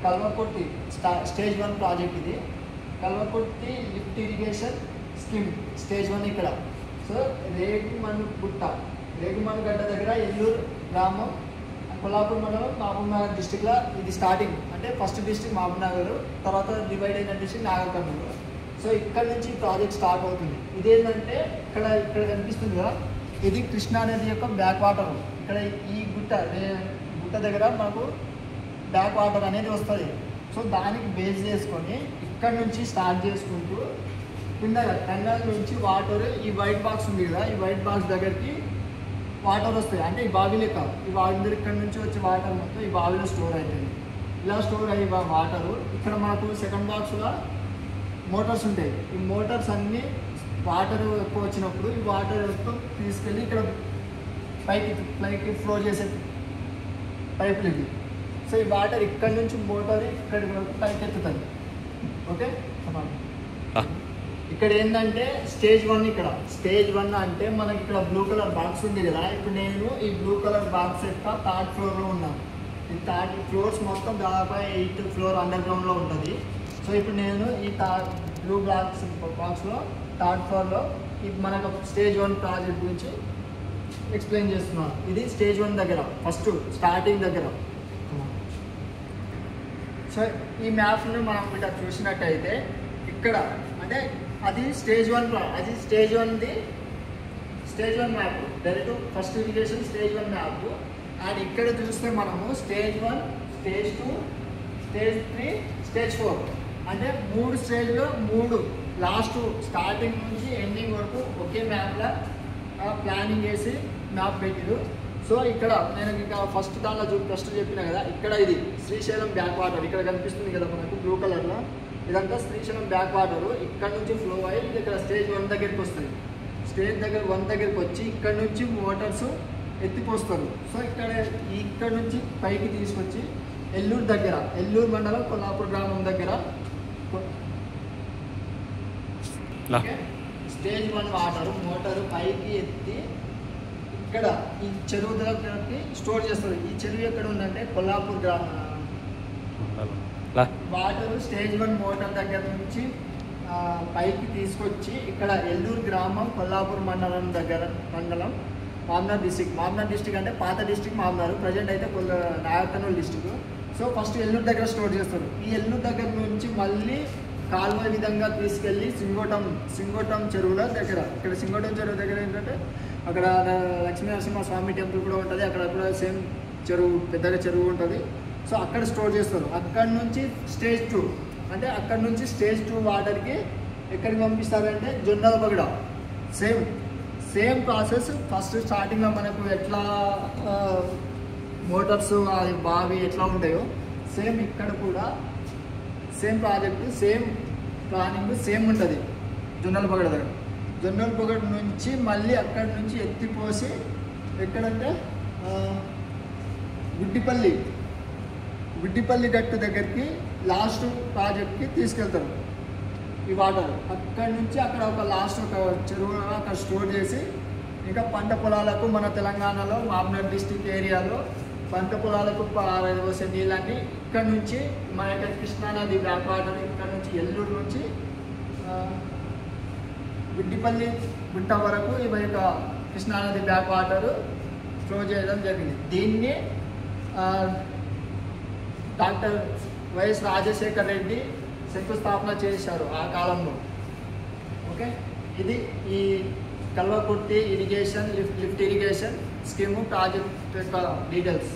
Kalwakurthy stage 1 project. ఇది Kalwakurthy lift irrigation scheme stage 1 ఇక్కడ. So రేగుమన్గడ్డ దగ్గర ఎల్లూరు గ్రామం, కొల్లాపూర్ మండలం, మహబూబ్నగర్ డిస్టిక్లో ఇది స్టార్టింగ్. అంటే ఫస్ట్ డిస్టిక్ మహబూబ్నగర్, తర్వాత డివైడ్ అయిన డిస్టిక్ నాగర్ కర్నూలు. సో ఇక్కడ నుంచి ప్రాజెక్ట్ స్టార్ట్ అవుతుంది. ఇదేంటంటే ఇక్కడ కనిపిస్తుంది కదా, ఇది కృష్ణా నది యొక్క బ్యాక్ వాటర్. ఇక్కడ ఈ గుట్ట దగ్గర మనకు బ్యాక్ వాటర్ అనేది వస్తుంది. సో దానికి బేస్ చేసుకొని ఇక్కడ నుంచి స్టార్ట్ చేసుకుంటూ కింద కెనాల్ నుంచి వాటర్ ఈ వైట్ బాక్స్ ఉంది కదా, ఈ వైట్ బాక్స్ దగ్గరికి వాటర్ వస్తాయి. అంటే ఈ బావి లెక్క ఈ బావి ఇక్కడ నుంచి వచ్చే వాటర్ మొత్తం ఈ బావిలో స్టోర్ అవుతుంది. ఇలా స్టోర్ అయ్యే వాటరు ఇక్కడ మనకు సెకండ్ బాక్స్లో మోటార్స్ ఉంటాయి. ఈ మోటార్స్ అన్నీ వాటర్ ఎక్కువ వచ్చినప్పుడు ఈ వాటర్ మొత్తం తీసుకెళ్ళి ఇక్కడ పైకి ఫ్లో చేసే పైపులు ఇవి. సో ఈ వాటర్ ఇక్కడ నుంచి మోటార్ ఇక్కడి వరకు పైకి ఎత్తుతుంది. ఓకే, ఇక్కడ ఏంటంటే స్టేజ్ 1. ఇక్కడ స్టేజ్ 1 అంటే మనకి ఇక్కడ బ్లూ కలర్ బాక్స్ ఉంది కదా, ఇప్పుడు నేను ఈ బ్లూ కలర్ బాక్స్ యొక్క 3rd ఫ్లోర్లో ఉన్నాను. ఈ 3rd ఫ్లోర్స్ మొత్తం దాదాపు 8th ఫ్లోర్ అండర్ గ్రౌండ్లో ఉంటుంది. సో ఇప్పుడు నేను ఈ బ్లూ బాక్స్లో 3rd ఫ్లోర్లో మనకు స్టేజ్ 1 ప్రాజెక్ట్ గురించి ఎక్స్ప్లెయిన్ చేస్తున్నాను. ఇది స్టేజ్ 1 దగ్గర ఫస్ట్ స్టార్టింగ్ దగ్గర. సో ఈ మ్యాప్ని మనం ఇక్కడ చూసినట్టయితే ఇక్కడ అంటే అది స్టేజ్ 1 అది stage 1 map, direct first irrigation stage 1 map. And ఇక్కడ చూస్తే మనము స్టేజ్ 1, స్టేజ్ 2, స్టేజ్ 3, స్టేజ్ 4 అంటే 3 స్టేజ్లో 3 లాస్ట్ స్టార్టింగ్ నుంచి ఎండింగ్ వరకు ఒకే మ్యాప్లో ప్లానింగ్ చేసి మ్యాప్ పెట్టారు. సో ఇక్కడ నేను ఇంకా ఫస్ట్ దాంట్లో ఫస్ట్ చెప్పిన కదా, ఇక్కడ ఇది శ్రీశైలం బ్యాక్ వాటర్ ఇక్కడ కనిపిస్తుంది కదా మనకు బ్లూ కలర్లో, ఇదంతా శ్రీశైలం బ్యాక్ వాటర్. ఇక్కడ నుంచి ఫ్లో అయ్యి ఇక్కడ స్టేజ్ 1 దగ్గరికి వస్తుంది. స్టేజ్ 1 దగ్గరికి వచ్చి ఇక్కడ నుంచి మోటార్స్ ఎత్తిపోస్తారు. సో ఇక్కడ నుంచి పైకి తీసుకొచ్చి ఎల్లూరు మండలం కొల్లాపూర్ గ్రామం దగ్గర స్టేజ్ 1 వాటర్ మోటారు పైకి ఎత్తి ఇక్కడ ఈ చెరువు దగ్గరికి స్టోర్ చేస్తారు. ఈ చెరువు ఎక్కడ ఉందంటే కొల్లాపూర్ గ్రామం. వాటర్ స్టేజ్ 1 మోటార్ దగ్గర నుంచి పైకి తీసుకొచ్చి ఇక్కడ ఎల్లూరు గ్రామం, కొల్లాపూర్ మండలం మామ్నార్ డిస్టిక్ అంటే పాత డిస్టిక్ మామ్నార్, ప్రజెంట్ అయితే Nagar Kurnool district. So first Elluru దగ్గర స్టోర్ చేస్తారు. ఈ ఎల్లూరు దగ్గర నుంచి మళ్ళీ కాలువ విధంగా తీసుకెళ్ళి సింగోటం చెరువుల దగ్గర, ఇక్కడ సింగోటం చెరువు దగ్గర ఏంటంటే అక్కడ లక్ష్మీనరసింహ స్వామి టెంపుల్ కూడా ఉంటుంది. అక్కడ కూడా సేమ్ చెరువు, పెద్దగా చెరువు ఉంటుంది. సో అక్కడ స్టోర్ చేస్తారు. అక్కడ నుంచి స్టేజ్ 2 అంటే అక్కడ నుంచి స్టేజ్ 2 వాటర్కి ఎక్కడికి పంపిస్తారంటే జొన్నలపగడ. Same process. ఫస్ట్ స్టార్టింగ్లో మనకు ఎట్లా మోటార్స్ బావి ఎట్లా ఉంటాయో సేమ్ ఇక్కడ కూడా same project, same planning same ఉంటుంది. జొన్నలపగడ దగ్గర జొన్నలపగడ నుంచి మళ్ళీ అక్కడి నుంచి ఎత్తిపోసి ఎక్కడంటే గుడ్డిపల్లి గట్టు దగ్గరికి లాస్ట్ ప్రాజెక్ట్కి తీసుకెళ్తారు ఈ వాటర్. అక్కడి నుంచి అక్కడ ఒక లాస్ట్ ఒక చెరువు అక్కడ స్టోర్ చేసి ఇంకా పంట పొలాలకు మన తెలంగాణలో మామ్నార్ డిస్టిక్ ఏరియాలో పంట పొలాలకు వసే నీళ్ళన్నీ ఇక్కడ నుంచి మన యొక్క కృష్ణానది బ్యాక్ వాటర్ ఇక్కడ నుంచి ఎల్లూరు నుంచి గుడ్డిపల్లి గుట్ట వరకు ఈ యొక్క కృష్ణానది బ్యాక్ వాటర్ ఫ్లో చేయడం జరిగింది. దీన్ని డాక్టర్ వైఎస్ రాజశేఖర్ రెడ్డి శంకుస్థాపన చేశారు ఆ కాలంలో. ఓకే, ఇది ఈ Kalwakurthy lift irrigation scheme project యొక్క డీటెయిల్స్.